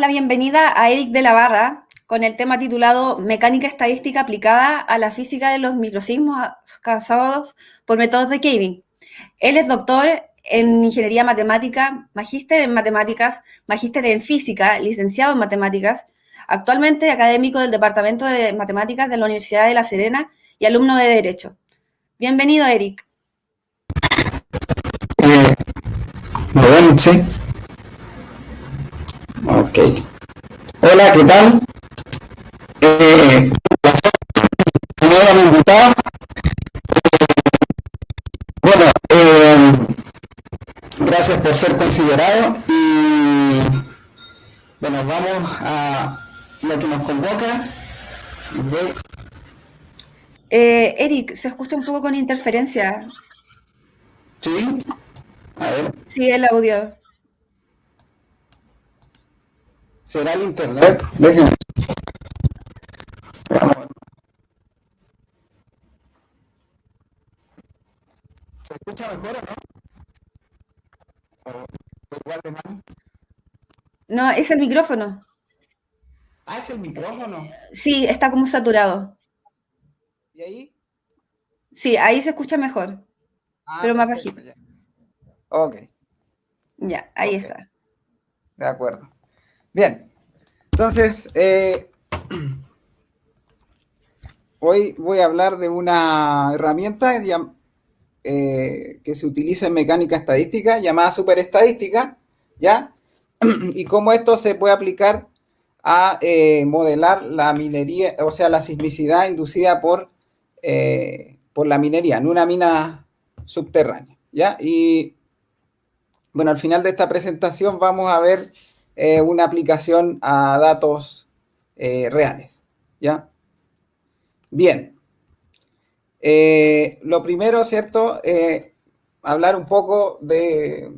La bienvenida a Eric de la Barra con el tema titulado Mecánica estadística aplicada a la física de los microsismos causados por métodos de Kelvin. Él es doctor en ingeniería matemática, magíster en matemáticas, magíster en física, licenciado en matemáticas, actualmente académico del Departamento de Matemáticas de la Universidad de La Serena y alumno de Derecho. Bienvenido, Eric. ¿Me ven? Sí. Ok. Hola, ¿qué tal? Eh, ¿Me han invitado? Bueno, gracias por ser considerado y bueno, vamos a lo que nos convoca. Ok. Eric, se escucha un poco con interferencia. Sí, a ver, Sí, el audio. ¿será el internet? Déjenme. Veamos. ¿Se escucha mejor o no? ¿O igual de mal? No, es el micrófono. Ah, es el micrófono. Sí, está como saturado. ¿Y ahí? Sí, ahí se escucha mejor, Ah, pero más perfecto, bajito. ya. Ok, Ya, ahí ok, está. de acuerdo. Bien, entonces, hoy voy a hablar de una herramienta que se utiliza en mecánica estadística llamada superestadística, ¿ya? Y cómo esto se puede aplicar a modelar la minería, o sea, la sismicidad inducida por la minería en una mina subterránea, ¿ya? Y bueno, al final de esta presentación vamos a ver una aplicación a datos reales, ¿ya? Bien, lo primero, ¿cierto? Hablar un poco de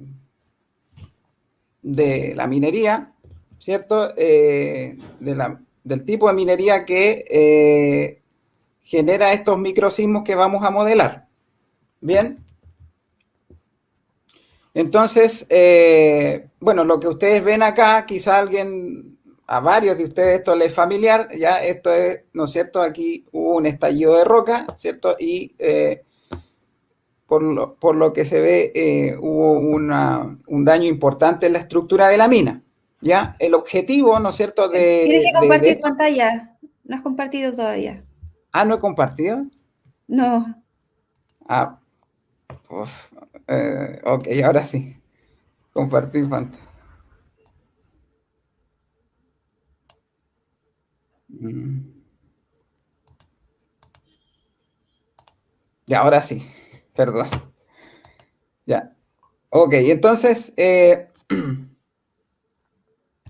la minería, ¿cierto? Del tipo de minería que genera estos microsismos que vamos a modelar. Bien, entonces, bueno, lo que ustedes ven acá, quizá a varios de ustedes esto les es familiar, ya esto es, ¿no es cierto? Aquí hubo un estallido de roca, ¿cierto? Y por lo que se ve, hubo un daño importante en la estructura de la mina. ¿Ya? El objetivo, ¿no es cierto?, Tienes que de compartir esto. pantalla. No has compartido todavía. Ah, no he compartido. No. Ah, pues, ok, ahora sí. Compartir pantalla. Ya, ahora sí. Perdón. Ya. Ok, entonces,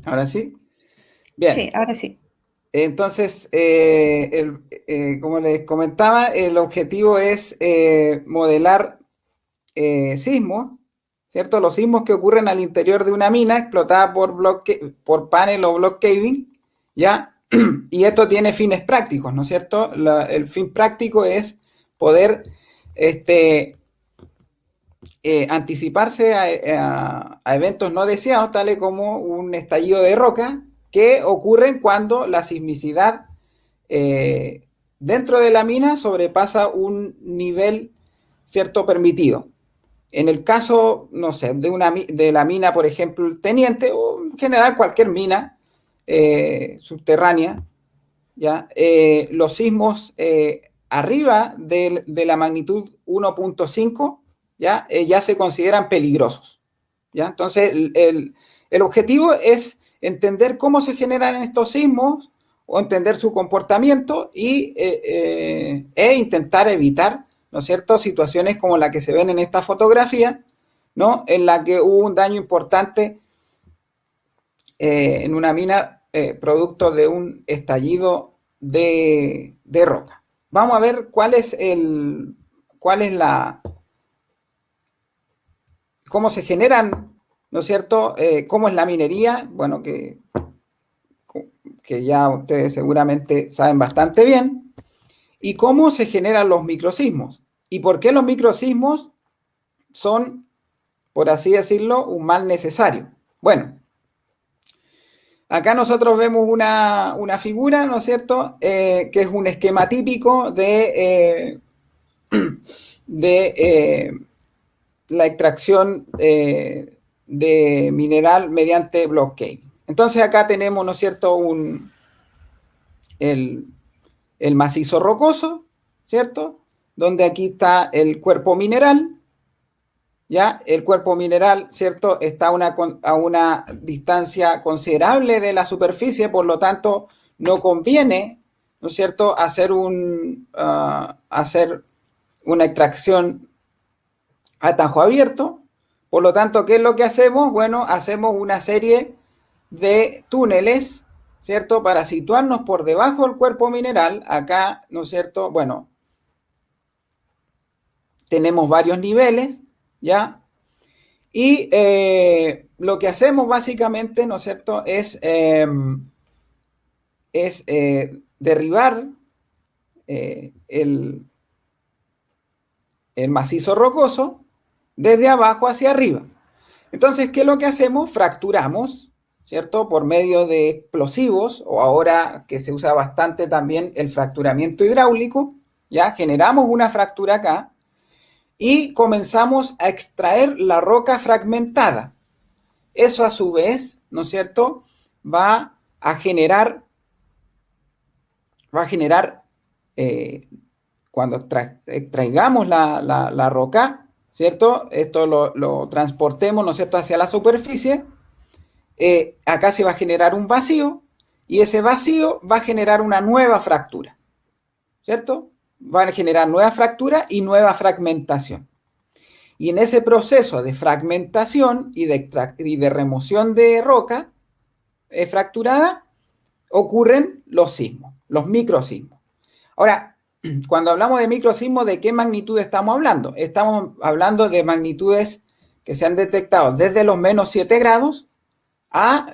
ahora sí. Sí, Bien. ahora sí. Entonces, como les comentaba, el objetivo es modelar sismos, ¿cierto? Los sismos que ocurren al interior de una mina explotada por panel o block caving, ¿ya? Y esto tiene fines prácticos, ¿no es cierto? El fin práctico es poder anticiparse a eventos no deseados, tales como un estallido de roca, que ocurren cuando la sismicidad dentro de la mina sobrepasa un nivel, ¿cierto?, permitido. En el caso, no sé, de la mina, por ejemplo, el Teniente, o en general cualquier mina subterránea, ¿ya? Los sismos arriba de la magnitud 1.5 ¿ya? Ya se consideran peligrosos. ¿Ya? Entonces, el objetivo es entender cómo se generan estos sismos o entender su comportamiento e intentar evitar, ¿no es cierto?, situaciones como la que se ven en esta fotografía, ¿no?, en la que hubo un daño importante en una mina producto de un estallido de roca. Vamos a ver cómo se generan, ¿no es cierto? Cómo es la minería, bueno, que ya ustedes seguramente saben bastante bien, y cómo se generan los microsismos, y por qué los microsismos son, por así decirlo, un mal necesario. Bueno, Acá nosotros vemos una figura, ¿no es cierto?, que es un esquema típico de la extracción de mineral mediante blockchain. Entonces acá tenemos, ¿no es cierto?, el, el macizo rocoso, ¿cierto?, donde aquí está el cuerpo mineral. ¿Ya? El cuerpo mineral, ¿cierto?, está a una distancia considerable de la superficie, por lo tanto, no conviene, ¿no es cierto?, hacer una extracción a tajo abierto. Por lo tanto, ¿qué es lo que hacemos? Bueno, hacemos una serie de túneles, ¿cierto?, para situarnos por debajo del cuerpo mineral. Acá, ¿no es cierto?, bueno, tenemos varios niveles, ¿ya? Y lo que hacemos básicamente, ¿no es cierto?, es derribar el macizo rocoso desde abajo hacia arriba. Entonces, ¿qué es lo que hacemos? Fracturamos, ¿cierto?, por medio de explosivos, o ahora que se usa bastante también el fracturamiento hidráulico, ¿ya? Generamos una fractura acá y comenzamos a extraer la roca fragmentada. Eso a su vez, ¿no es cierto?, va a generar, cuando extraigamos la roca, ¿cierto?, esto lo transportemos, ¿no es cierto?, hacia la superficie, acá se va a generar un vacío y ese vacío va a generar una nueva fractura, ¿cierto? Va a generar nueva fractura y nueva fragmentación. Y en ese proceso de fragmentación y de remoción de roca fracturada, ocurren los sismos, los microsismos. Ahora, cuando hablamos de microsismos, ¿de qué magnitud estamos hablando? Estamos hablando de magnitudes que se han detectado desde los menos 7 grados a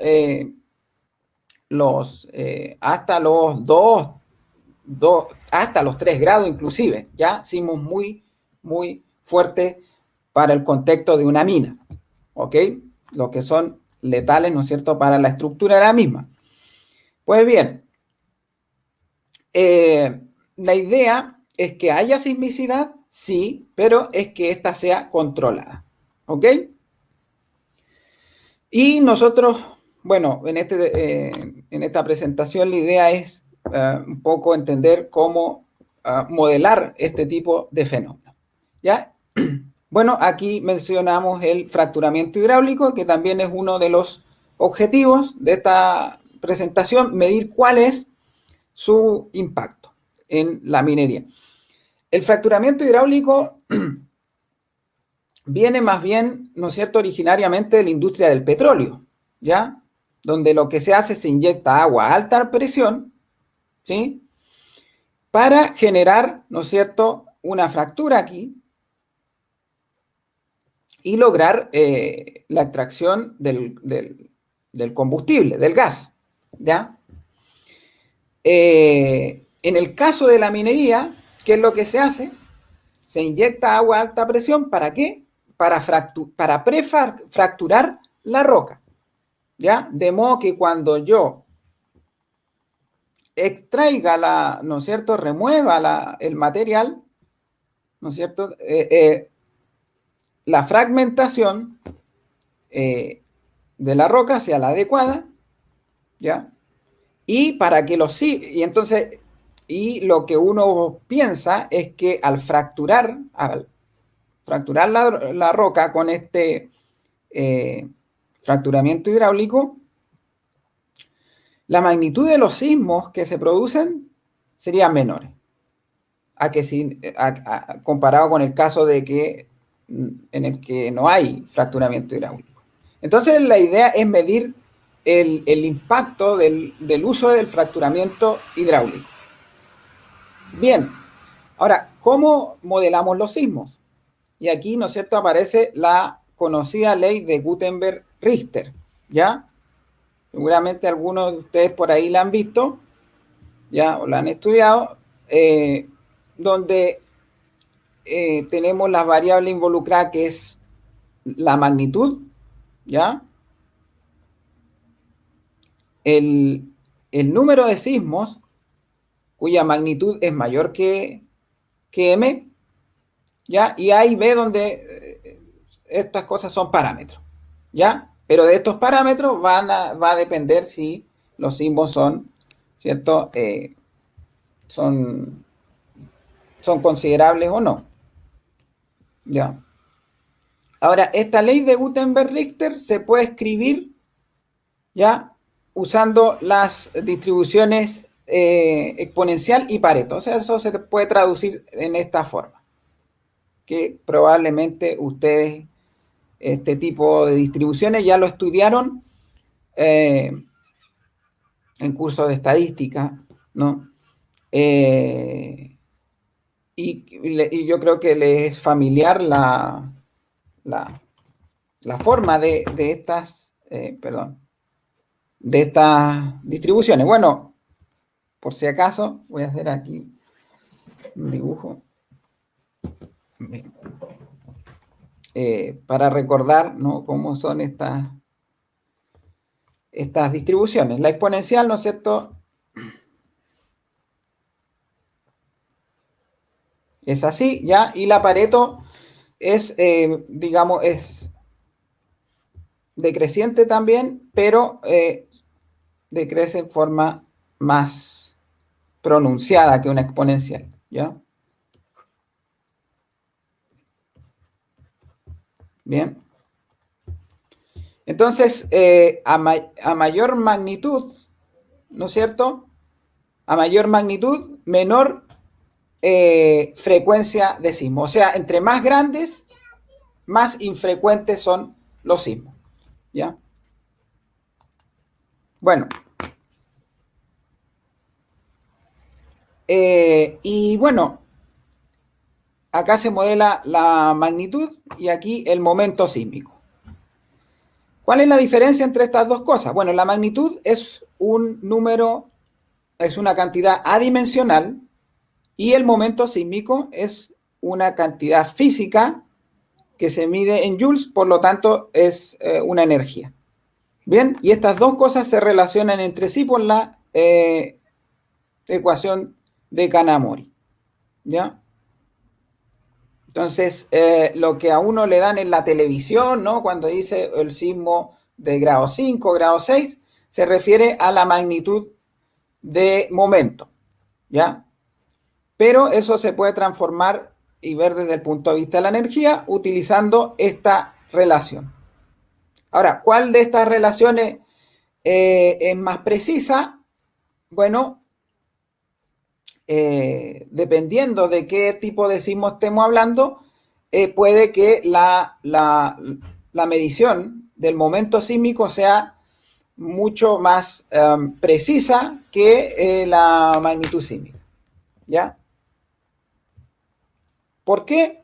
hasta los 2, hasta los 3 grados inclusive, ya sismos muy, muy fuertes para el contexto de una mina, ¿ok? Lo que son letales, ¿no es cierto?, para la estructura de la misma. Pues bien, la idea es que haya sismicidad, sí, pero es que ésta sea controlada, ¿ok? Y nosotros, bueno, en esta presentación la idea es un poco entender cómo modelar este tipo de fenómenos, ¿ya? Bueno, aquí mencionamos el fracturamiento hidráulico, que también es uno de los objetivos de esta presentación, medir cuál es su impacto en la minería. El fracturamiento hidráulico viene más bien, ¿no es cierto?, originariamente de la industria del petróleo, ¿ya? Donde lo que se hace es se inyecta agua a alta presión, ¿sí?, para generar, ¿no es cierto?, una fractura aquí y lograr la extracción del combustible, del gas, ¿ya? En el caso de la minería, ¿qué es lo que se hace? Se inyecta agua a alta presión, ¿para qué? Para prefracturar la roca, ¿ya? De modo que cuando yo extraiga ¿no es cierto?, remueva el material, ¿no es cierto?, la fragmentación de la roca sea la adecuada, ¿ya? Y para que y entonces, y lo que uno piensa es que al fracturar la roca con este fracturamiento hidráulico, la magnitud de los sismos que se producen serían menores comparado con el caso en el que no hay fracturamiento hidráulico. Entonces la idea es medir el impacto del uso del fracturamiento hidráulico. Bien, ahora, ¿cómo modelamos los sismos? Y aquí, ¿no es cierto?, aparece la conocida ley de Gutenberg-Richter, ¿ya? Seguramente algunos de ustedes por ahí la han visto, ¿ya?, o la han estudiado, donde tenemos la variable involucrada que es la magnitud, ¿ya? el, el número de sismos cuya magnitud es mayor que m, ¿ya? Y A y B donde estas cosas son parámetros, ¿ya? Pero de estos parámetros va a depender si los sismos son, ¿cierto? Son, son considerables o no, ¿ya? Ahora, esta ley de Gutenberg-Richter se puede escribir, ¿ya? Usando las distribuciones exponencial y Pareto. O sea, eso se puede traducir en esta forma, que probablemente ustedes este tipo de distribuciones ya lo estudiaron en cursos de estadística, ¿no? Y yo creo que les es familiar la, la forma de estas, perdón, de estas distribuciones. Bueno, por si acaso, voy a hacer aquí un dibujo para recordar, ¿no?, cómo son estas distribuciones. La exponencial, ¿no es cierto?, es así, ¿ya? Y la Pareto es, digamos, es decreciente también, pero decrece en forma más pronunciada que una exponencial, ¿ya? Bien. Entonces, a mayor magnitud, ¿no es cierto? A mayor magnitud, menor frecuencia de sismo. O sea, entre más grandes, más infrecuentes son los sismos, ¿ya? Bueno. Y bueno, acá se modela la magnitud y aquí el momento sísmico. ¿Cuál es la diferencia entre estas dos cosas? Bueno, la magnitud es un número, es una cantidad adimensional y el momento sísmico es una cantidad física que se mide en joules, por lo tanto es una energía. Bien, y estas dos cosas se relacionan entre sí por la ecuación de Kanamori, ¿ya? Entonces, lo que a uno le dan en la televisión, ¿no?, cuando dice el sismo de grado 5, grado 6, se refiere a la magnitud de momento, ¿ya? Pero eso se puede transformar y ver desde el punto de vista de la energía utilizando esta relación. Ahora, ¿cuál de estas relaciones es más precisa? Bueno, dependiendo de qué tipo de sismo estemos hablando, puede que la medición del momento sísmico sea mucho más precisa que la magnitud sísmica, ¿ya? ¿Por qué?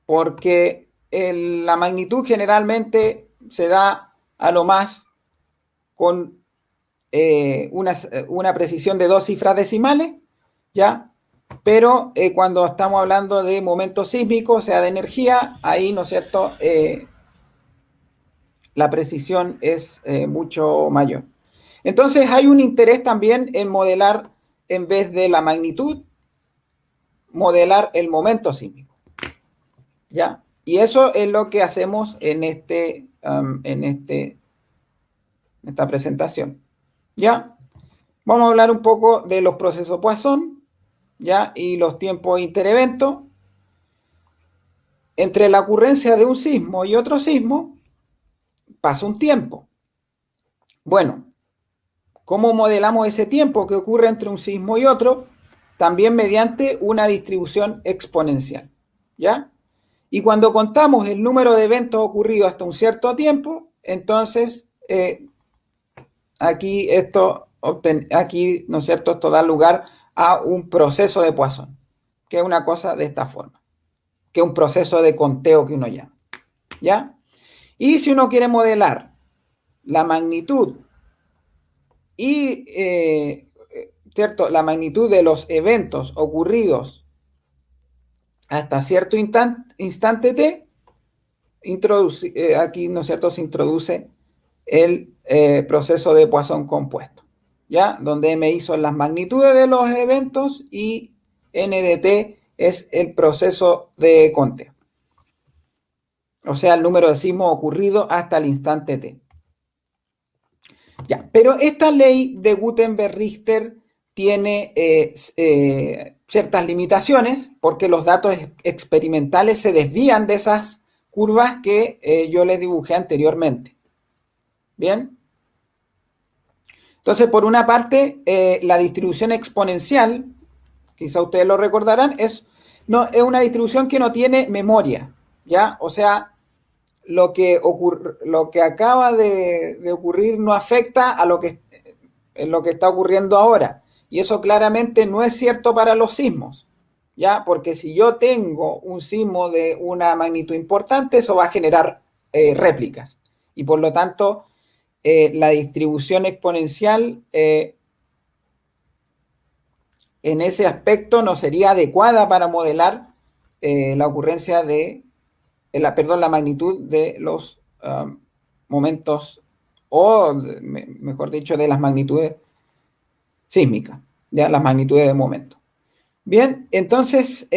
Porque la magnitud generalmente se da a lo más con una precisión de 2 cifras decimales, ¿ya? Pero cuando estamos hablando de momentos sísmicos, o sea, de energía, ahí, ¿no es cierto?, la precisión es mucho mayor. Entonces hay un interés también en modelar, en vez de la magnitud, modelar el momento sísmico, ¿ya? Y eso es lo que hacemos en esta presentación, ¿ya? Vamos a hablar un poco de los procesos Poisson, ¿ya? Y los tiempos interevento. Entre la ocurrencia de un sismo y otro sismo pasa un tiempo. Bueno, ¿cómo modelamos ese tiempo que ocurre entre un sismo y otro? También mediante una distribución exponencial, ¿ya? Y cuando contamos el número de eventos ocurridos hasta un cierto tiempo, entonces aquí, ¿no es cierto?, esto da lugar a un proceso de Poisson, que es una cosa de esta forma, que es un proceso de conteo que uno llama, ¿ya? Y si uno quiere modelar la magnitud y, ¿cierto?, la magnitud de los eventos ocurridos hasta cierto instante t, aquí, ¿no es cierto?, se introduce el proceso de Poisson compuesto, ¿ya? Donde MI son las magnitudes de los eventos y N de T es el proceso de conteo. O sea, el número de sismos ocurrido hasta el instante T. Ya, pero esta ley de Gutenberg-Richter tiene ciertas limitaciones porque los datos experimentales se desvían de esas curvas que yo les dibujé anteriormente. ¿Bien? Entonces, por una parte, la distribución exponencial, quizá ustedes lo recordarán, es una distribución que no tiene memoria, ¿ya? O sea, lo que acaba de ocurrir no afecta a lo que está ocurriendo ahora. Y eso claramente no es cierto para los sismos, ¿ya? Porque si yo tengo un sismo de una magnitud importante, eso va a generar réplicas. Y por lo tanto, la distribución exponencial en ese aspecto no sería adecuada para modelar la ocurrencia de, la magnitud de los momentos, o mejor dicho, de las magnitudes sísmicas, ya las magnitudes de momento. Bien, entonces,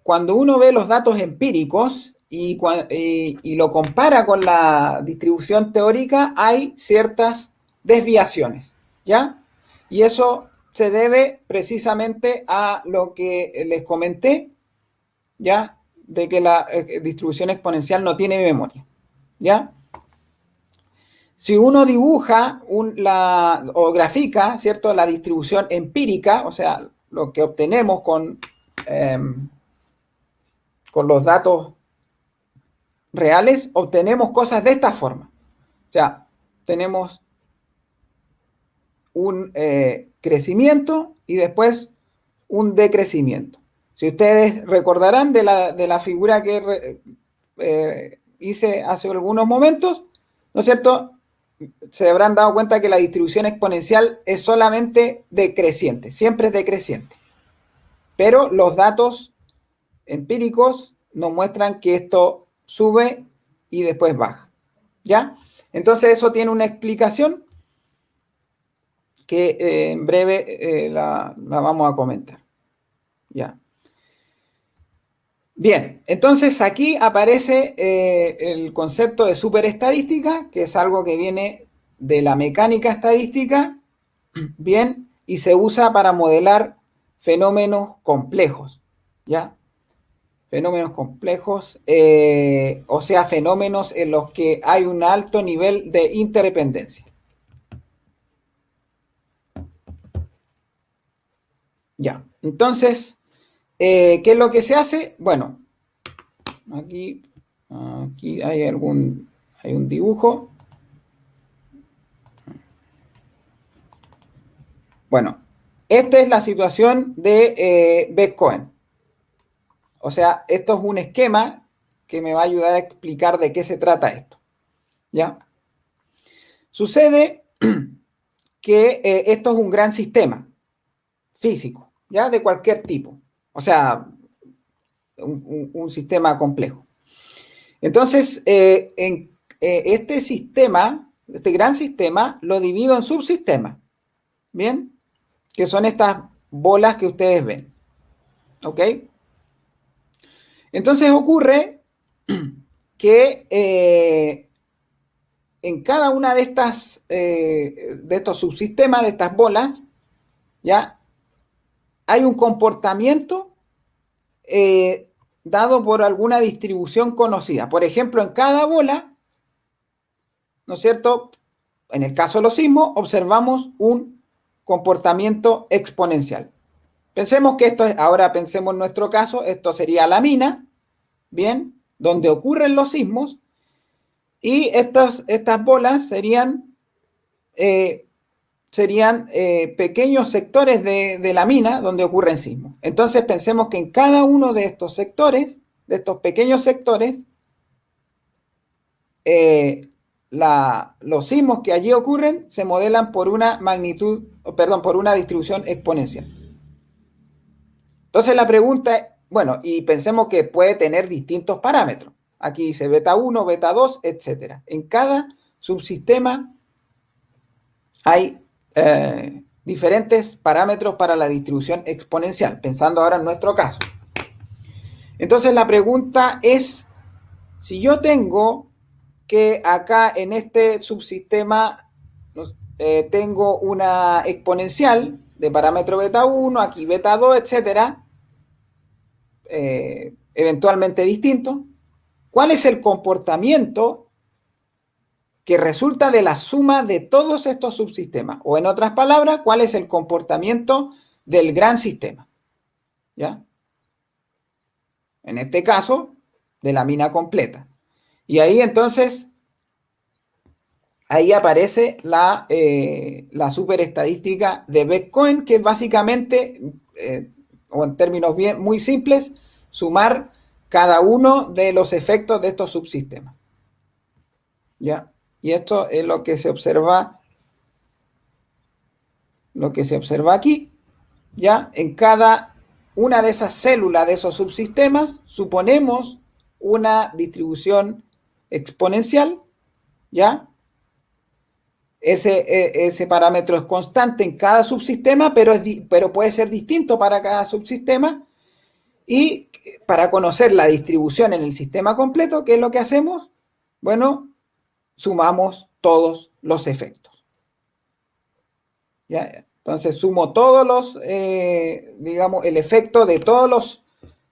cuando uno ve los datos empíricos y lo compara con la distribución teórica, hay ciertas desviaciones, ¿ya? Y eso se debe precisamente a lo que les comenté, ¿ya? De que la distribución exponencial no tiene memoria, ¿ya? Si uno dibuja o grafica, ¿cierto?, la distribución empírica, o sea, lo que obtenemos con los datos reales, obtenemos cosas de esta forma. O sea, tenemos un crecimiento y después un decrecimiento. Si ustedes recordarán de la figura que hice hace algunos momentos, ¿no es cierto?, se habrán dado cuenta que la distribución exponencial es solamente decreciente, siempre es decreciente. Pero los datos empíricos nos muestran que esto sube y después baja, ¿ya? Entonces eso tiene una explicación que en breve la vamos a comentar, ¿ya? Bien, entonces aquí aparece el concepto de superestadística, que es algo que viene de la mecánica estadística, bien, y se usa para modelar fenómenos complejos, ¿ya? Fenómenos complejos, o sea, fenómenos en los que hay un alto nivel de interdependencia. Ya, entonces, ¿qué es lo que se hace? Bueno, aquí hay un dibujo. Bueno, esta es la situación de Beck-Cohen. O sea, esto es un esquema que me va a ayudar a explicar de qué se trata esto, ¿ya? Sucede que esto es un gran sistema físico, ¿ya? De cualquier tipo. O sea, un sistema complejo. Entonces, este sistema, este gran sistema, lo divido en subsistemas, ¿bien? Que son estas bolas que ustedes ven, ¿ok? Entonces ocurre que en cada una de estos subsistemas, de estas bolas, ¿ya? Hay un comportamiento dado por alguna distribución conocida. Por ejemplo, en cada bola, ¿no es cierto?, en el caso de los sismos, observamos un comportamiento exponencial. Pensemos que ahora pensemos en nuestro caso, esto sería la mina, ¿bien?, donde ocurren los sismos, y estas bolas serían pequeños sectores de la mina donde ocurren sismos. Entonces pensemos que en cada uno de estos sectores, de estos pequeños sectores, los sismos que allí ocurren se modelan por una por una distribución exponencial. Entonces la pregunta es, bueno, y pensemos que puede tener distintos parámetros. Aquí dice beta 1, beta 2, etc. En cada subsistema hay diferentes parámetros para la distribución exponencial, pensando ahora en nuestro caso. Entonces la pregunta es, si yo tengo que acá en este subsistema tengo una exponencial de parámetro beta 1, aquí beta 2, etcétera, eventualmente distinto, ¿cuál es el comportamiento que resulta de la suma de todos estos subsistemas? O en otras palabras, ¿cuál es el comportamiento del gran sistema? ¿Ya? En este caso, de la mina completa. Y ahí entonces, ahí aparece la superestadística de Beck-Cohen, que es básicamente, o en términos bien, muy simples, sumar cada uno de los efectos de estos subsistemas. ¿Ya? Y esto es lo que se observa aquí, ¿ya? En cada una de esas células de esos subsistemas suponemos una distribución exponencial, ¿ya? Ese parámetro es constante en cada subsistema, pero puede ser distinto para cada subsistema. Y para conocer la distribución en el sistema completo, ¿qué es lo que hacemos? Bueno, sumamos todos los efectos. ¿Ya? Entonces sumo todos los, digamos, el efecto de todos los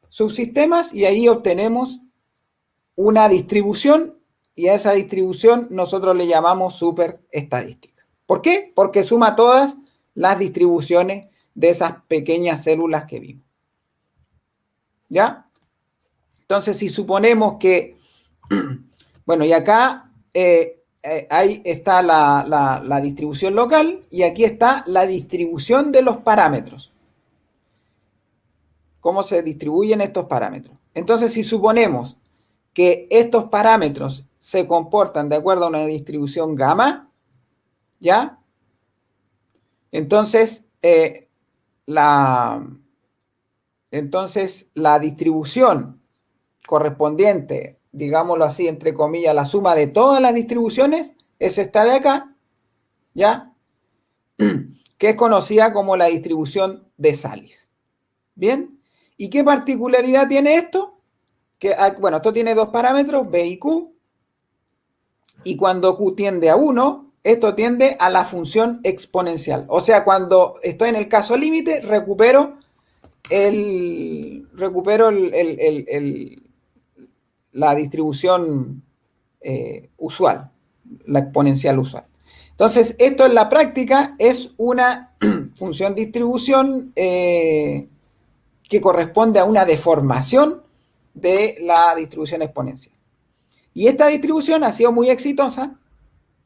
subsistemas y ahí obtenemos una distribución y a esa distribución nosotros le llamamos superestadística. ¿Por qué? Porque suma todas las distribuciones de esas pequeñas células que vimos. ¿Ya? Entonces, si suponemos que, bueno, y acá ahí está la distribución local y aquí está la distribución de los parámetros. ¿Cómo se distribuyen estos parámetros? Entonces, si suponemos que estos parámetros se comportan de acuerdo a una distribución gamma, ¿ya? Entonces, la distribución correspondiente, digámoslo así, entre comillas, la suma de todas las distribuciones, es esta de acá, ¿ya? Que es conocida como la distribución de Salis. ¿Bien? ¿Y qué particularidad tiene esto? Que, bueno, esto tiene dos parámetros, B y Q, y cuando Q tiende a 1, esto tiende a la función exponencial. O sea, cuando estoy en el caso límite, recupero la distribución usual, la exponencial usual. Entonces, esto en la práctica es una función distribución que corresponde a una deformación de la distribución exponencial. Y esta distribución ha sido muy exitosa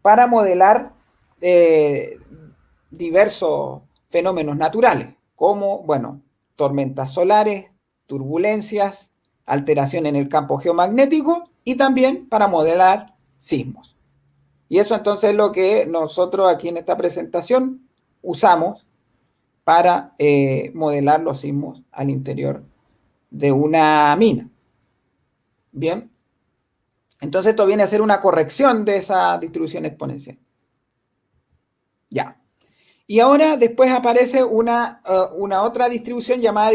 para modelar diversos fenómenos naturales, como, bueno, tormentas solares, turbulencias, alteración en el campo geomagnético y también para modelar sismos. Y eso entonces es lo que nosotros aquí en esta presentación usamos para modelar los sismos al interior de una mina. Bien, entonces esto viene a ser una corrección de esa distribución exponencial. Ya. Y ahora después aparece una otra distribución llamada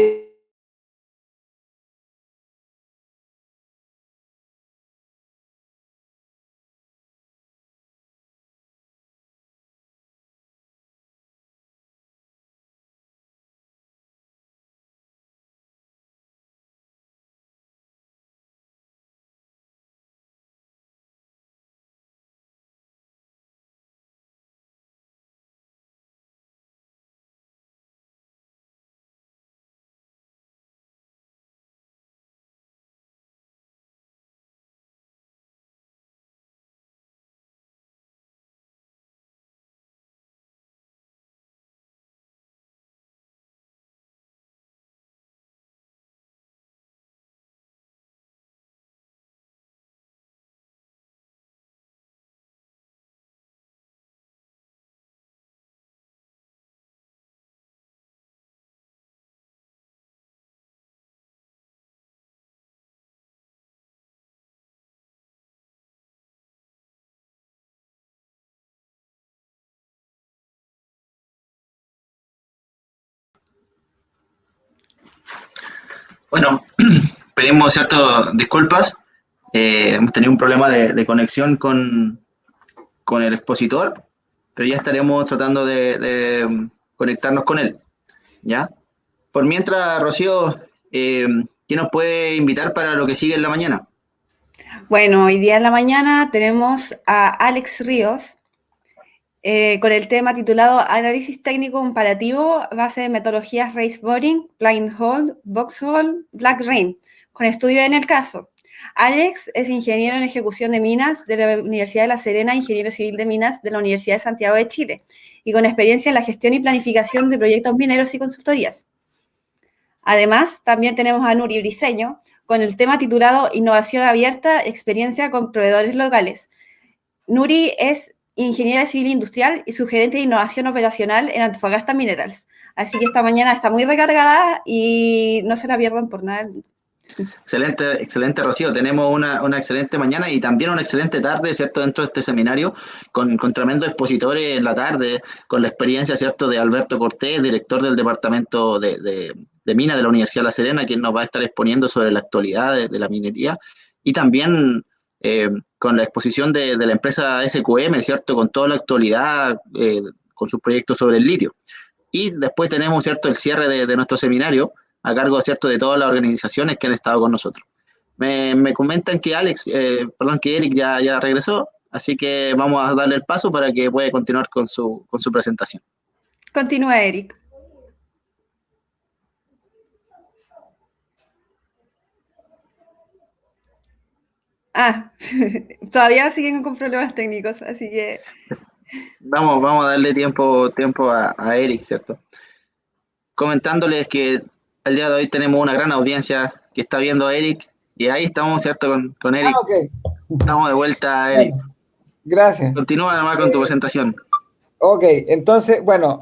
Bueno, pedimos cierto disculpas. Hemos tenido un problema de conexión con el expositor, pero ya estaremos tratando de conectarnos con él, ¿ya? Por mientras, Rocío, ¿quién nos puede invitar para lo que sigue en la mañana? Bueno, hoy día en la mañana tenemos a Alex Ríos con el tema titulado Análisis técnico comparativo, base de metodologías Race Boring, Blind Hole, Box Hole, Black Rain, con estudio en el caso. Alex es ingeniero en ejecución de minas de la Universidad de La Serena, ingeniero civil de minas de la Universidad de Santiago de Chile, y con experiencia en la gestión y planificación de proyectos mineros y consultorías. Además, también tenemos a Nuri Briceño con el tema titulado Innovación abierta, experiencia con proveedores locales. Nuri es ingeniera civil industrial y su gerente de innovación operacional en Antofagasta Minerals. Así que esta mañana está muy recargada y no se la pierdan por nada. Excelente, excelente, Rocío. Tenemos una excelente mañana y también una excelente tarde, ¿cierto? Dentro de este seminario, con tremendos expositores en la tarde, con la experiencia, ¿cierto?, de Alberto Cortés, director del Departamento de Minas de la Universidad de La Serena, quien nos va a estar exponiendo sobre la actualidad de la minería. Y también con la exposición de la empresa SQM, ¿cierto?, con toda la actualidad, con sus proyectos sobre el litio. Y después tenemos, ¿cierto?, el cierre de nuestro seminario a cargo, ¿cierto?, de todas las organizaciones que han estado con nosotros. Me comentan que que Eric ya regresó, así que vamos a darle el paso para que pueda continuar con su presentación. Continúa, Eric. Todavía siguen con problemas técnicos, así que... Vamos a darle tiempo a Eric, ¿cierto? Comentándoles que el día de hoy tenemos una gran audiencia que está viendo a Eric, y ahí estamos, ¿cierto?, con Eric. Okay. Estamos de vuelta, Eric. Bueno, gracias. Continúa nomás con tu presentación. Ok, entonces, bueno,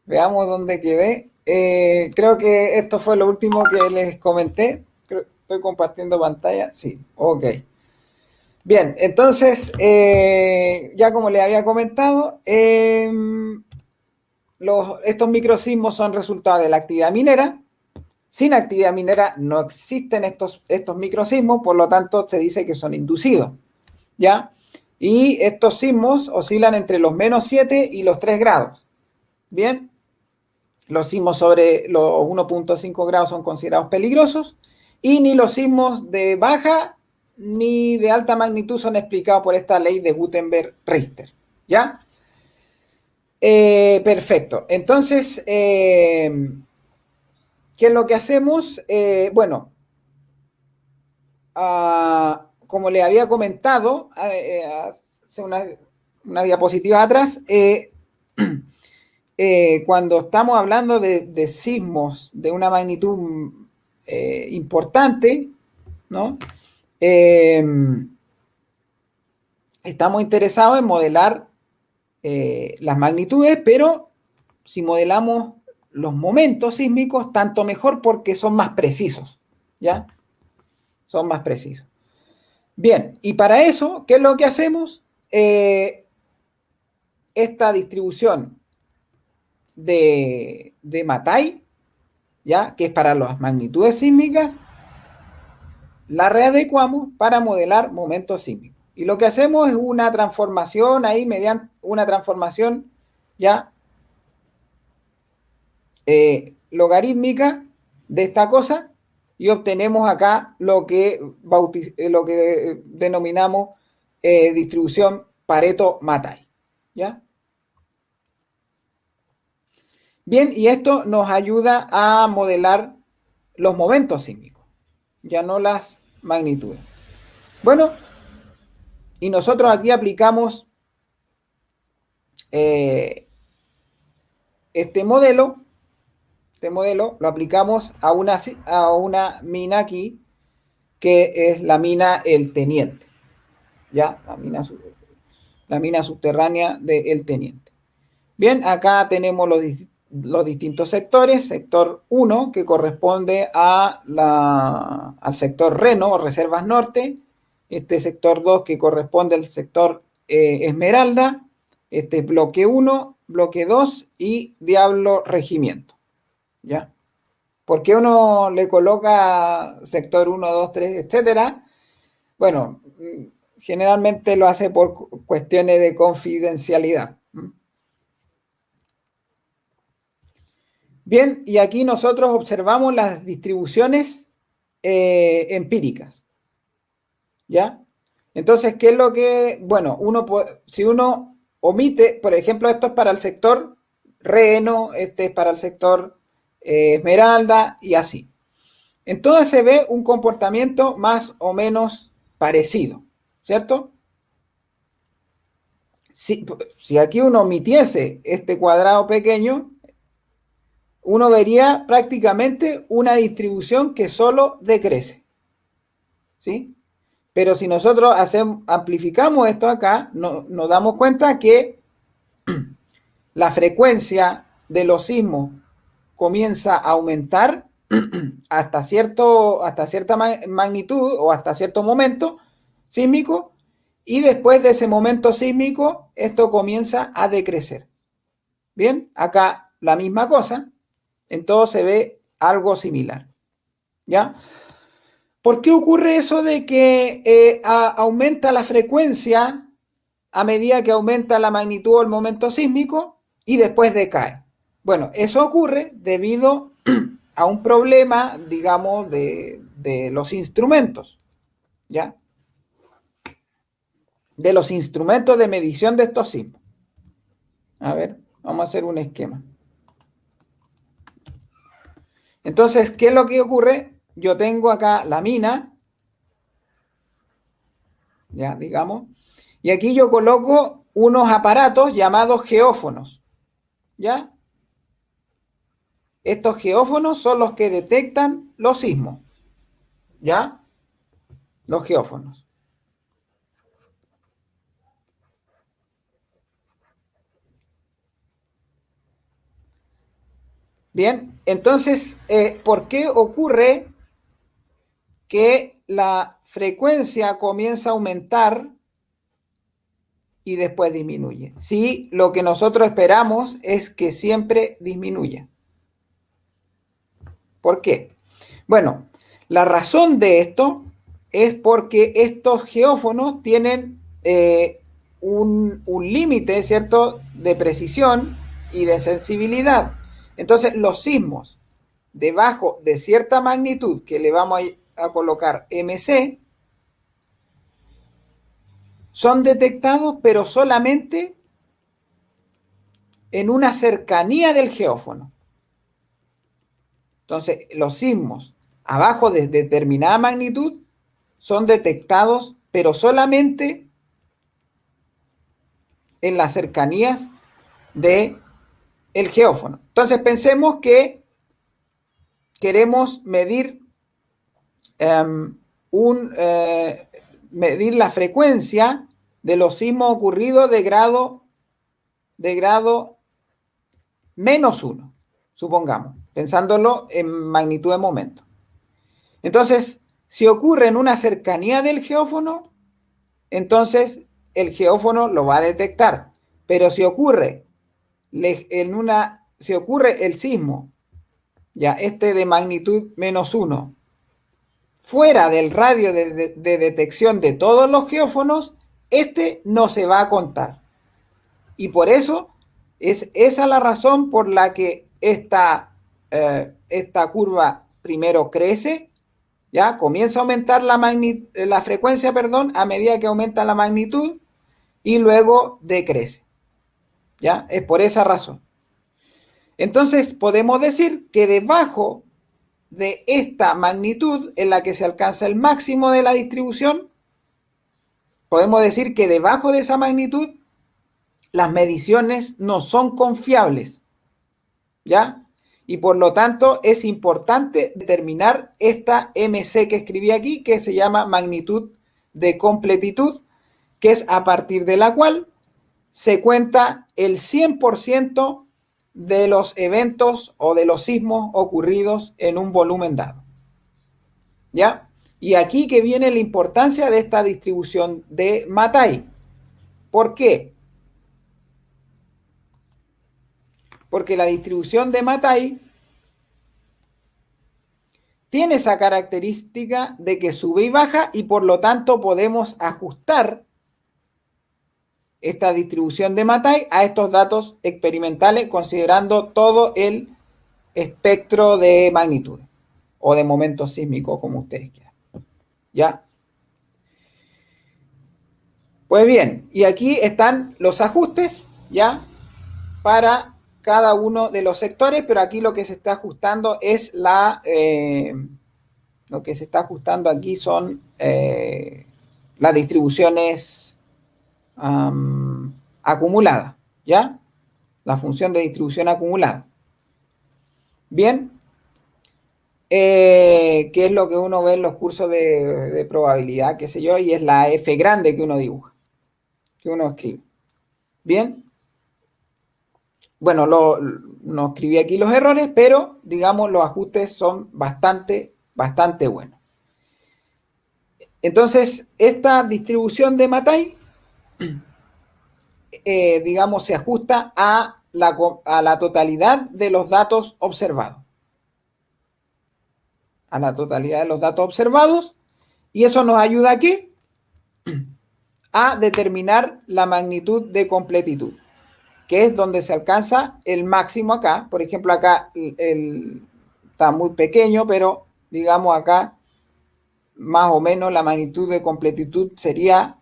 veamos dónde quedé. Creo que esto fue lo último que les comenté. Estoy compartiendo pantalla. Sí, ok. Bien, entonces, ya como les había comentado, estos microsismos son resultado de la actividad minera. Sin actividad minera no existen estos microsismos, por lo tanto se dice que son inducidos, ¿ya? Y estos sismos oscilan entre los -7 y los 3 grados. Bien, los sismos sobre los 1.5 grados son considerados peligrosos y ni los sismos de baja ni de alta magnitud son explicados por esta ley de Gutenberg-Richter. ¿Ya? Perfecto. Entonces, ¿qué es lo que hacemos? Bueno, como le había comentado hace una diapositiva atrás, cuando estamos hablando de sismos de una magnitud importante, ¿no? Estamos interesados en modelar las magnitudes, pero si modelamos los momentos sísmicos, tanto mejor porque son más precisos, ¿ya? Son más precisos. Bien, y para eso, ¿qué es lo que hacemos? Esta distribución de Mathai, ¿ya?, que es para las magnitudes sísmicas, la readecuamos para modelar momentos sísmicos. Y lo que hacemos es una transformación ahí, mediante una transformación ya logarítmica de esta cosa, y obtenemos acá lo que denominamos distribución Pareto-Mathai, ¿ya? Bien, y esto nos ayuda a modelar los momentos sísmicos, ya no las magnitudes. Bueno, y nosotros aquí aplicamos este modelo lo aplicamos a una mina aquí, que es la mina El Teniente, ¿ya? La mina subterránea de El Teniente. Bien, acá tenemos los distintos sectores. Sector 1, que corresponde al sector Reno, o Reservas Norte. Este sector 2, que corresponde al sector Esmeralda. Este es bloque 1, bloque 2 y Diablo Regimiento, ¿ya? ¿Por qué uno le coloca sector 1, 2, 3, etcétera? Bueno, generalmente lo hace por cuestiones de confidencialidad. Bien, y aquí nosotros observamos las distribuciones empíricas. ¿Ya? Entonces, ¿qué es lo que, bueno, si uno omite, por ejemplo, esto es para el sector reno, este es para el sector esmeralda y así. Entonces se ve un comportamiento más o menos parecido, ¿cierto? Si aquí uno omitiese este cuadrado pequeño, uno vería prácticamente una distribución que solo decrece, ¿sí? Pero si nosotros amplificamos esto acá, nos damos cuenta que la frecuencia de los sismos comienza a aumentar hasta cierta magnitud o hasta cierto momento sísmico, y después de ese momento sísmico esto comienza a decrecer. Bien, acá la misma cosa, en todo se ve algo similar. ¿Ya? ¿Por qué ocurre eso de que aumenta la frecuencia a medida que aumenta la magnitud o el momento sísmico y después decae? Bueno, eso ocurre debido a un problema, digamos, de los instrumentos, ¿ya? De los instrumentos de medición de estos sismos. A ver, vamos a hacer un esquema. Entonces, ¿qué es lo que ocurre? Yo tengo acá la mina, ya, digamos, y aquí yo coloco unos aparatos llamados geófonos, ¿ya? Estos geófonos son los que detectan los sismos, ¿ya? Los geófonos. Bien, entonces, ¿por qué ocurre que la frecuencia comienza a aumentar y después disminuye? Si lo que nosotros esperamos es que siempre disminuya. ¿Por qué? Bueno, la razón de esto es porque estos geófonos tienen un límite, ¿cierto?, de precisión y de sensibilidad. Entonces, los sismos debajo de cierta magnitud, que le vamos a colocar MC, son detectados, pero solamente en una cercanía del geófono. Entonces, los sismos abajo de determinada magnitud son detectados, pero solamente en las cercanías del geófono. Entonces, pensemos que queremos medir, medir la frecuencia de los sismos ocurridos de grado -1, supongamos, pensándolo en magnitud de momento. Entonces, si ocurre en una cercanía del geófono, entonces el geófono lo va a detectar. Pero si ocurre el sismo, ya este de magnitud -1, fuera del radio de detección de todos los geófonos, este no se va a contar. Y por eso es esa la razón por la que esta curva primero crece, ¿ya? Comienza a aumentar la frecuencia, perdón, a medida que aumenta la magnitud y luego decrece, ¿ya? Es por esa razón. Entonces podemos decir que debajo de esta magnitud en la que se alcanza el máximo de la distribución, podemos decir que debajo de esa magnitud las mediciones no son confiables, ¿ya? Y por lo tanto es importante determinar esta MC que escribí aquí, que se llama magnitud de completitud, que es a partir de la cual se cuenta el 100% de los eventos o de los sismos ocurridos en un volumen dado, ¿ya? Y aquí que viene la importancia de esta distribución de Mattei. ¿Por qué? Porque la distribución de Mattei tiene esa característica de que sube y baja y por lo tanto podemos ajustar esta distribución de Mattei a estos datos experimentales considerando todo el espectro de magnitud o de momento sísmico, como ustedes quieran. ¿Ya? Pues bien, y aquí están los ajustes, ¿ya? Para cada uno de los sectores, pero aquí lo que se está ajustando es lo que se está ajustando aquí son las distribuciones acumuladas, ¿ya? La función de distribución acumulada. Bien, que es lo que uno ve en los cursos de probabilidad, qué sé yo, y es la F grande que uno dibuja, que uno escribe. Bien. Bueno, no escribí aquí los errores, pero digamos los ajustes son bastante buenos. Entonces, esta distribución de Mattei, digamos, se ajusta a la totalidad de los datos observados. A la totalidad de los datos observados. Y eso nos ayuda ¿a qué? A determinar la magnitud de completitud, que es donde se alcanza el máximo acá. Por ejemplo, acá está muy pequeño, pero digamos acá más o menos la magnitud de completitud sería,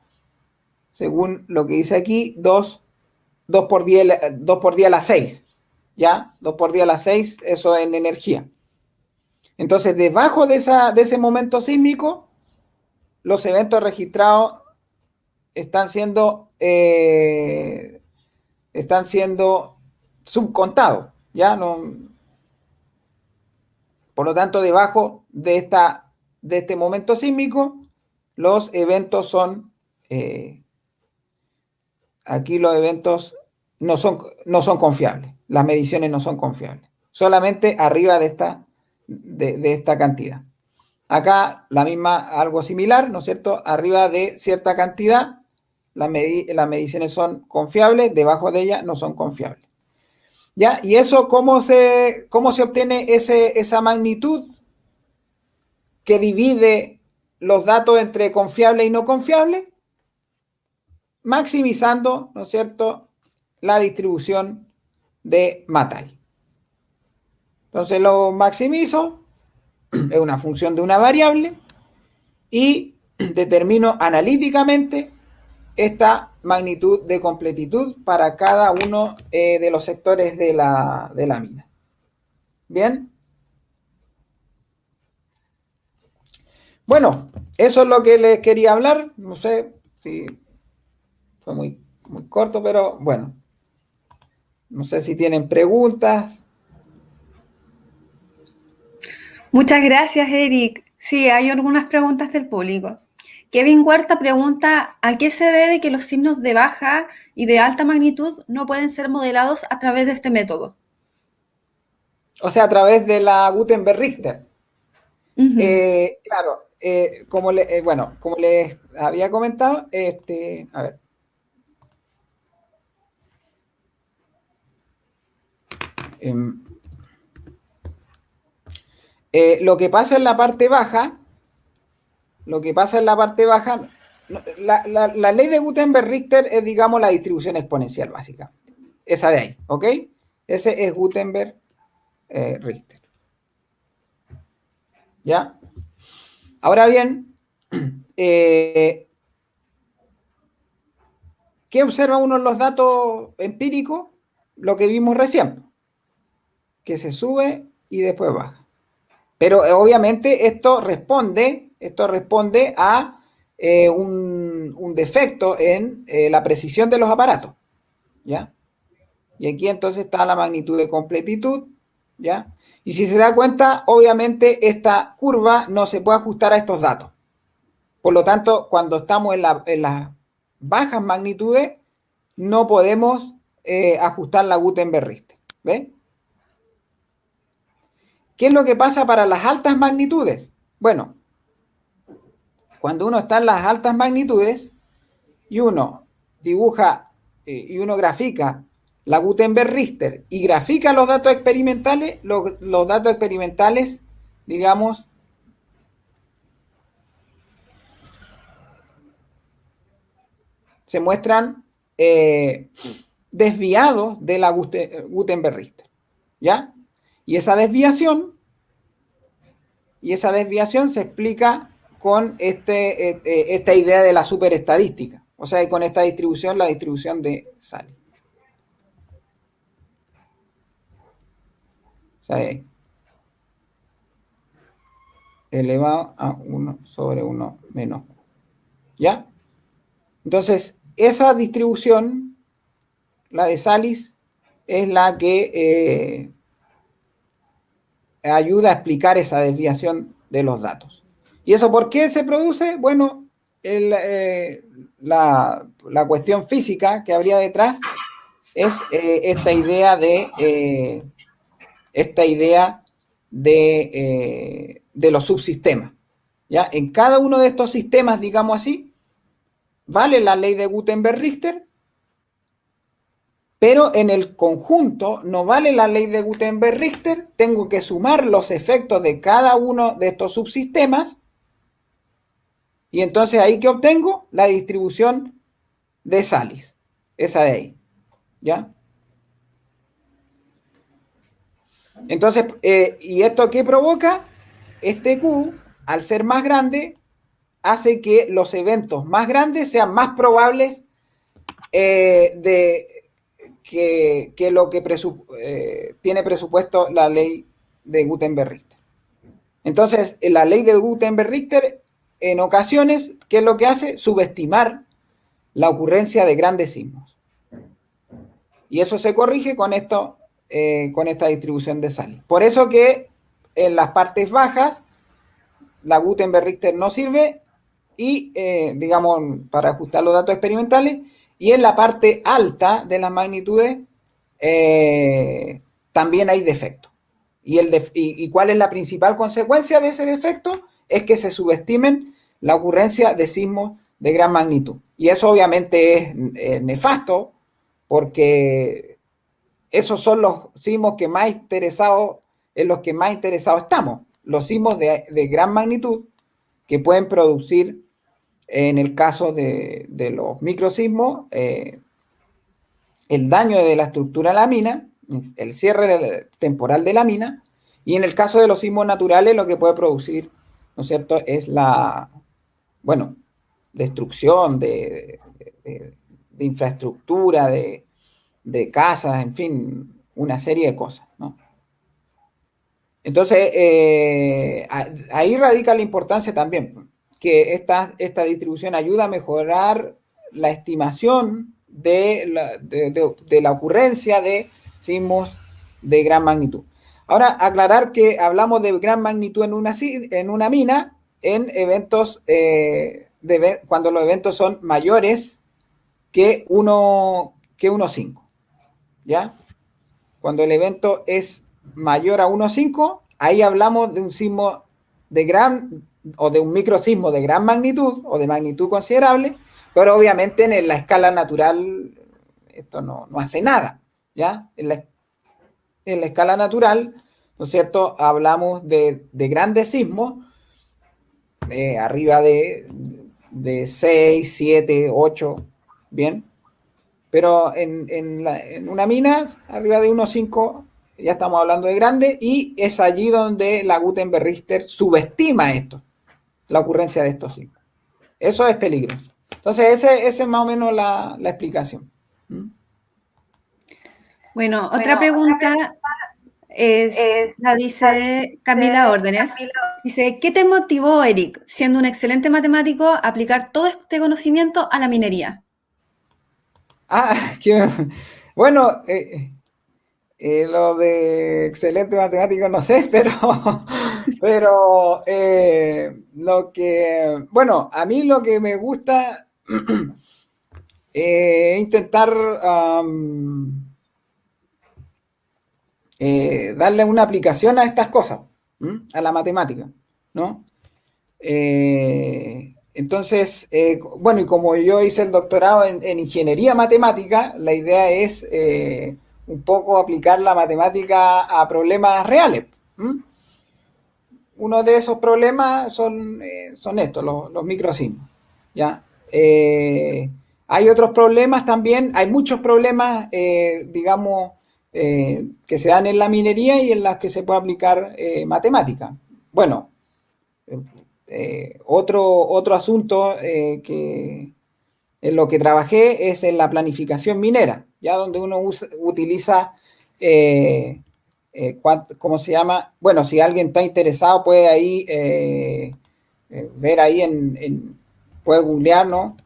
según lo que dice aquí, 2 por 10 a la 6. ¿Ya? 2 por 10 a la 6, eso en energía. Entonces, debajo de ese momento sísmico, los eventos registrados están siendo subcontados, ¿ya? No, por lo tanto, debajo de este momento sísmico, los eventos son, aquí los eventos no son confiables, las mediciones no son confiables, solamente arriba de esta cantidad. Acá la misma, algo similar, ¿no es cierto? Arriba de cierta cantidad, las mediciones son confiables, debajo de ellas no son confiables. ¿Ya? ¿Y eso cómo se obtiene esa magnitud que divide los datos entre confiable y no confiable? Maximizando, ¿no es cierto?, la distribución de Mattei. Entonces lo maximizo, es una función de una variable, y determino analíticamente esta magnitud de completitud para cada uno de los sectores de la mina. ¿Bien? Bueno, eso es lo que les quería hablar. No sé si fue muy corto, pero bueno. No sé si tienen preguntas. Muchas gracias, Eric. Sí, hay algunas preguntas del público. Kevin Huerta pregunta, ¿a qué se debe que los signos de baja y de alta magnitud no pueden ser modelados a través de este método? O sea, a través de la Gutenberg-Richter. Claro, como les había comentado, a ver. Lo que pasa en la parte baja, la ley de Gutenberg-Richter es, digamos, la distribución exponencial, básicamente. Esa de ahí, ¿ok? Ese es Gutenberg-Richter. ¿Ya? Ahora bien, ¿qué observa uno en los datos empíricos? Lo que vimos recién, que se sube y después baja. Pero obviamente esto responde a un defecto en la precisión de los aparatos, ¿ya? Y aquí entonces está la magnitud de completitud, ¿ya? Y si se da cuenta, obviamente esta curva no se puede ajustar a estos datos. Por lo tanto, cuando estamos en las bajas magnitudes, no podemos ajustar la Gutenberg-Richter. ¿Ven? ¿Qué es lo que pasa para las altas magnitudes? Bueno, cuando uno está en las altas magnitudes y uno dibuja y uno grafica la Gutenberg-Richter y grafica los datos experimentales, los datos experimentales, digamos, se muestran desviados de la Gutenberg-Richter, ¿ya? Y esa desviación se explica con esta idea de la superestadística, o sea, con esta distribución, la distribución de Salis. O sea, elevado a 1 sobre 1 menos Q, ¿ya? Entonces, esa distribución, la de Salis, es la que ayuda a explicar esa desviación de los datos. ¿Y eso por qué se produce? Bueno, la cuestión física que habría detrás es esta idea de los subsistemas, ¿ya? En cada uno de estos sistemas, digamos así, vale la ley de Gutenberg-Richter, pero en el conjunto no vale la ley de Gutenberg-Richter, tengo que sumar los efectos de cada uno de estos subsistemas, y entonces ahí que obtengo la distribución de Salis, esa de ahí, ¿ya? Entonces, ¿y esto qué provoca? Este Q, al ser más grande, hace que los eventos más grandes sean más probables que lo que tiene presupuesto la ley de Gutenberg-Richter. Entonces, la ley de Gutenberg-Richter, en ocasiones, ¿qué es lo que hace? Subestimar la ocurrencia de grandes sismos. Y eso se corrige con esto, con esta distribución de Salis. Por eso que en las partes bajas, la Gutenberg-Richter no sirve, y digamos, para ajustar los datos experimentales, y en la parte alta de las magnitudes también hay defecto. ¿Y cuál es la principal consecuencia de ese defecto? Es que se subestimen la ocurrencia de sismos de gran magnitud. Y eso obviamente es nefasto, porque esos son los sismos que más interesados, en los que más interesados estamos. Los sismos de gran magnitud que pueden producir, en el caso de los microsismos, el daño de la estructura de la mina, el cierre temporal de la mina, y en el caso de los sismos naturales lo que puede producir, ¿no es cierto?, es la, bueno, destrucción de infraestructura, de casas, en fin, una serie de cosas, ¿no? Entonces, ahí radica la importancia también, que esta distribución ayuda a mejorar la estimación de la ocurrencia de sismos de gran magnitud. Ahora, aclarar que hablamos de gran magnitud en una mina, en eventos, cuando los eventos son mayores que 1,5, ¿ya? Cuando el evento es mayor a 1,5, ahí hablamos de un sismo o de un microsismo de gran magnitud o de magnitud considerable, pero obviamente en la escala natural esto no hace nada, ¿ya? En la escala natural, ¿no es cierto?, hablamos de grandes sismos, arriba de 6, 7, 8, ¿bien? Pero en una mina, arriba de 1,5, ya estamos hablando de grande, y es allí donde la Gutenberg-Richter subestima esto, la ocurrencia de estos sismos. Eso es peligroso. Entonces, esa es más o menos la explicación. Bueno, otra pregunta la dice Camila Órdenes. Dice, ¿qué te motivó, Eric, siendo un excelente matemático, a aplicar todo este conocimiento a la minería? Bueno, lo de excelente matemático no sé, pero bueno, a mí lo que me gusta es intentar darle una aplicación a estas cosas, a la matemática, ¿no? Entonces, bueno, y como yo hice el doctorado en ingeniería matemática, la idea es un poco aplicar la matemática a problemas reales. Uno de esos problemas son estos, los microsismos, ¿ya? Hay otros problemas también, hay muchos problemas, digamos, que se dan en la minería y en las que se puede aplicar matemática. Bueno, otro asunto que en lo que trabajé es en la planificación minera, ya donde uno utiliza, ¿cómo se llama? Bueno, si alguien está interesado puede ahí ver ahí puede googlear, ¿no?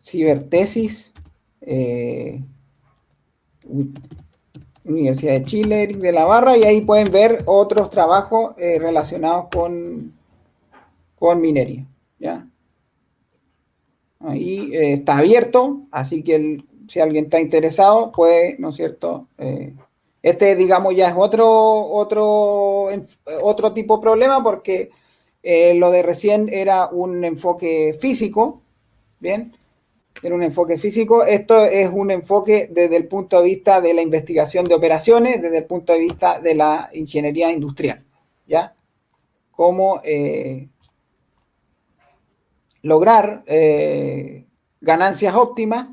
Cibertesis, Universidad de Chile, Eric de la Barra, y ahí pueden ver otros trabajos relacionados con minería, ¿ya? Ahí está abierto, así que si alguien está interesado, puede, ¿no es cierto? Digamos, ya es otro tipo de problema porque lo de recién era un enfoque físico, ¿bien? Era un enfoque físico. Esto es un enfoque desde el punto de vista de la investigación de operaciones, desde el punto de vista de la ingeniería industrial, ¿ya? Cómo lograr ganancias óptimas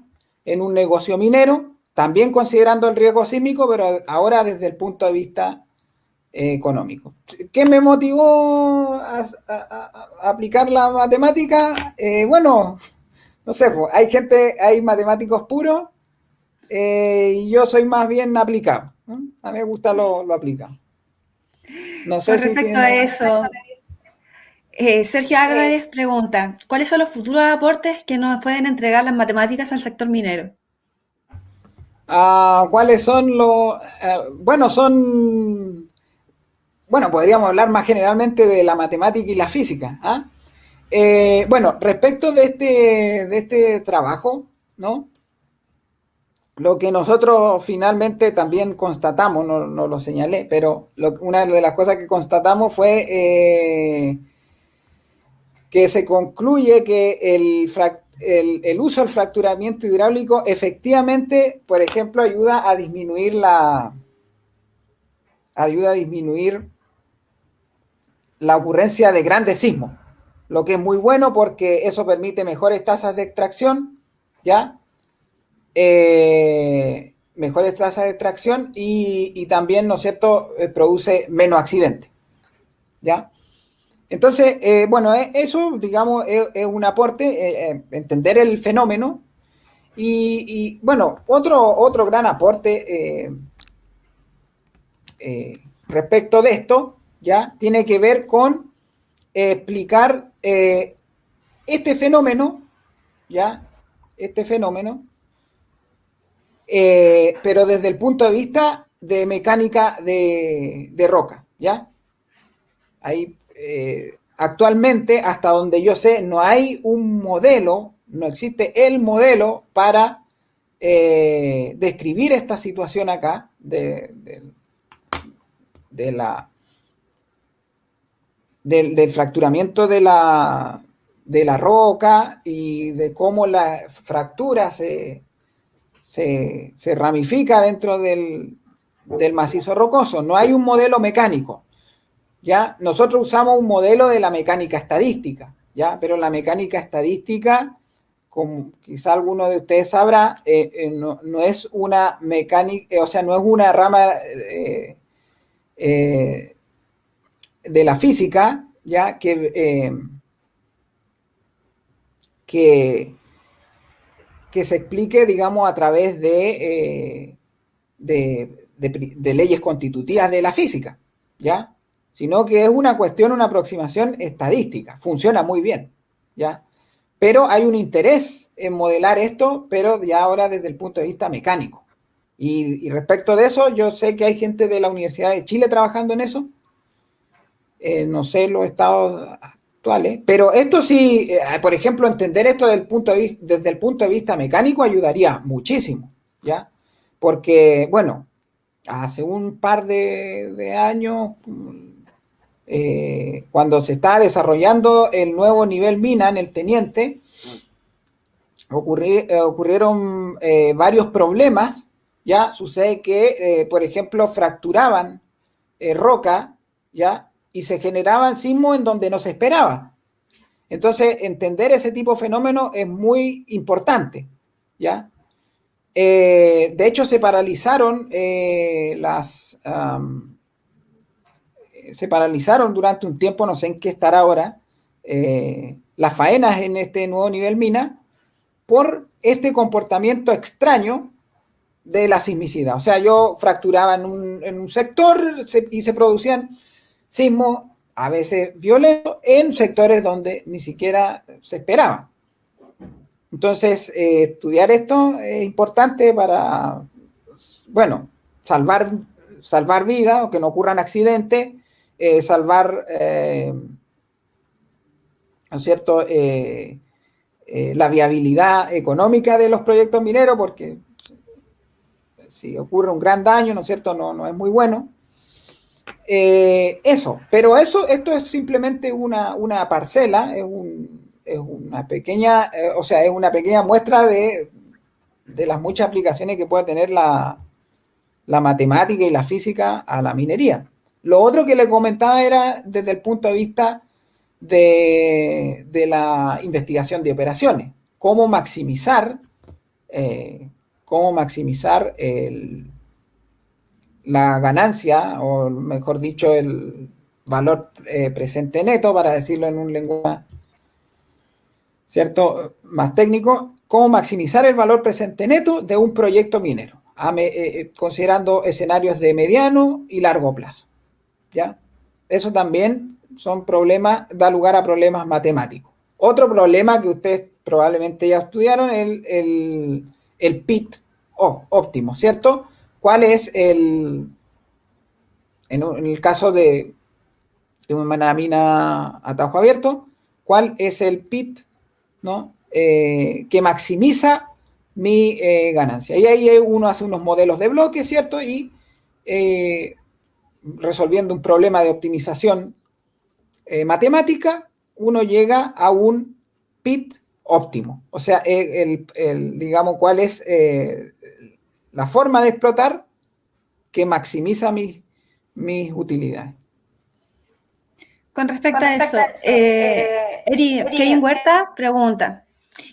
en un negocio minero, también considerando el riesgo sísmico, pero ahora desde el punto de vista económico. ¿Qué me motivó a aplicar la matemática? Bueno, no sé, pues, hay matemáticos puros y yo soy más bien aplicado, ¿no? A mí me gusta lo aplicado. No sé Con si respecto a tiene... eso, Sergio Álvarez pregunta, ¿cuáles son los futuros aportes que nos pueden entregar las matemáticas al sector minero? ¿Cuáles son los...? Bueno, Bueno, podríamos hablar más generalmente de la matemática y la física. ¿Ah? Bueno, respecto de este trabajo, ¿no? Lo que nosotros finalmente también constatamos, no lo señalé, pero una de las cosas que constatamos fue que se concluye que el uso del fracturamiento hidráulico efectivamente, por ejemplo, ayuda a disminuir la ocurrencia de grandes sismos, lo que es muy bueno porque eso permite mejores tasas de extracción, ¿ya? Mejores tasas de extracción y también, ¿no es cierto?, produce menos accidentes, ¿ya? Entonces, bueno, eso, digamos, es un aporte, entender el fenómeno y bueno, otro gran aporte respecto de esto, ¿ya? Tiene que ver con explicar este fenómeno, ¿ya? Este fenómeno, pero desde el punto de vista de mecánica de roca, ¿ya? Ahí, actualmente, hasta donde yo sé, no hay un modelo, no existe el modelo para describir esta situación acá del fracturamiento de la roca y de cómo la fractura se ramifica dentro del macizo rocoso. No hay un modelo mecánico, ¿ya? Nosotros usamos un modelo de la mecánica estadística, ¿ya? Pero la mecánica estadística, como quizá alguno de ustedes sabrá, no es una mecánica, o sea, no es una rama de la física, ¿ya? Que se explique, digamos, a través de leyes constitutivas de la física, ¿ya? Sino que es una cuestión, una aproximación estadística, funciona muy bien, ¿ya? Pero hay un interés en modelar esto, pero ya ahora desde el punto de vista mecánico. Y respecto de eso, yo sé que hay gente de la Universidad de Chile trabajando en eso, no sé los estados actuales, pero esto sí, por ejemplo, entender esto desde el punto de vista mecánico ayudaría muchísimo, ¿ya? Porque, bueno, hace un par de años, cuando se está desarrollando el nuevo nivel mina en el Teniente, ocurrieron varios problemas, ¿ya? Sucede que, por ejemplo, fracturaban roca, ¿ya? y se generaban sismos en donde no se esperaba. Entonces, entender ese tipo de fenómenos es muy importante, ¿ya? De hecho, se paralizaron se paralizaron durante un tiempo, no sé en qué estará ahora, las faenas en este nuevo nivel mina por este comportamiento extraño de la sismicidad. O sea, yo fracturaba en un sector y se producían sismos a veces violentos en sectores donde ni siquiera se esperaba. Entonces, estudiar esto es importante para, bueno, salvar vidas o que no ocurran accidentes, salvar, ¿no es cierto?, la viabilidad económica de los proyectos mineros, porque si ocurre un gran daño, ¿no es cierto?, no es muy bueno. Pero esto es simplemente una parcela, es una pequeña, o sea, es una pequeña muestra de las muchas aplicaciones que puede tener la matemática y la física a la minería. Lo otro que le comentaba era desde el punto de vista de la investigación de operaciones, cómo maximizar la ganancia, o mejor dicho, el valor presente neto, para decirlo en un lenguaje, ¿cierto?, más técnico, cómo maximizar el valor presente neto de un proyecto minero, considerando escenarios de mediano y largo plazo, ¿ya? Eso también da lugar a problemas matemáticos. Otro problema que ustedes probablemente ya estudiaron es el PIT óptimo, ¿cierto? ¿Cuál es en el caso de una mina a tajo abierto, cuál es el PIT, ¿no?, que maximiza mi ganancia? Y ahí uno hace unos modelos de bloques, ¿cierto? Y resolviendo un problema de optimización matemática, uno llega a un PIT óptimo. O sea, digamos, cuál es la forma de explotar que maximiza mis utilidades. Con respecto a eso, Kevin Huerta pregunta,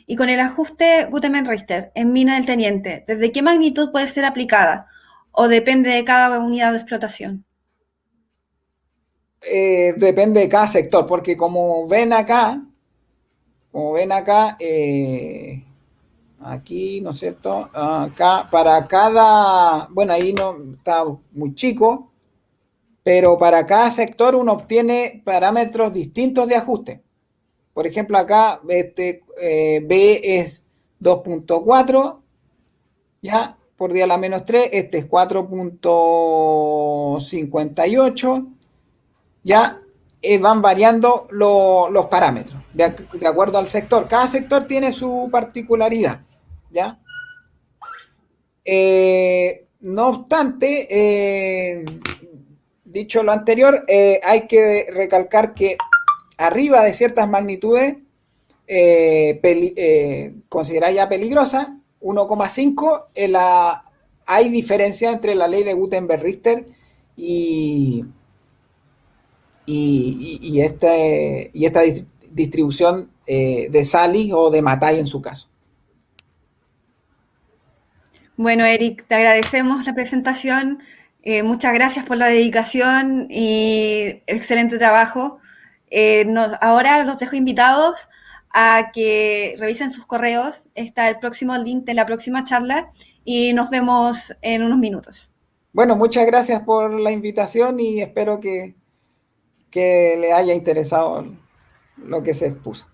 y con el ajuste Gutenberg-Richter en mina del Teniente, ¿desde qué magnitud puede ser aplicada? ¿O depende de cada unidad de explotación? Depende de cada sector, porque como ven acá, aquí, ¿no es cierto? Acá, para cada, bueno, ahí no está muy chico, pero para cada sector uno obtiene parámetros distintos de ajuste. Por ejemplo, acá B es 2.4, ya, por 10 a la menos 3, este es 4.58, ya, van variando los parámetros de acuerdo al sector. Cada sector tiene su particularidad, ¿ya? No obstante, dicho lo anterior, hay que recalcar que arriba de ciertas magnitudes considerada ya peligrosa, 1,5, hay diferencia entre la ley de Gutenberg-Richter y esta distribución de Sally o de Mattei en su caso. Bueno, Eric, te agradecemos la presentación. Muchas gracias por la dedicación y excelente trabajo. Ahora los dejo invitados a que revisen sus correos. Está el próximo link de la próxima charla y nos vemos en unos minutos. Bueno, muchas gracias por la invitación y espero que le haya interesado lo que se expuso.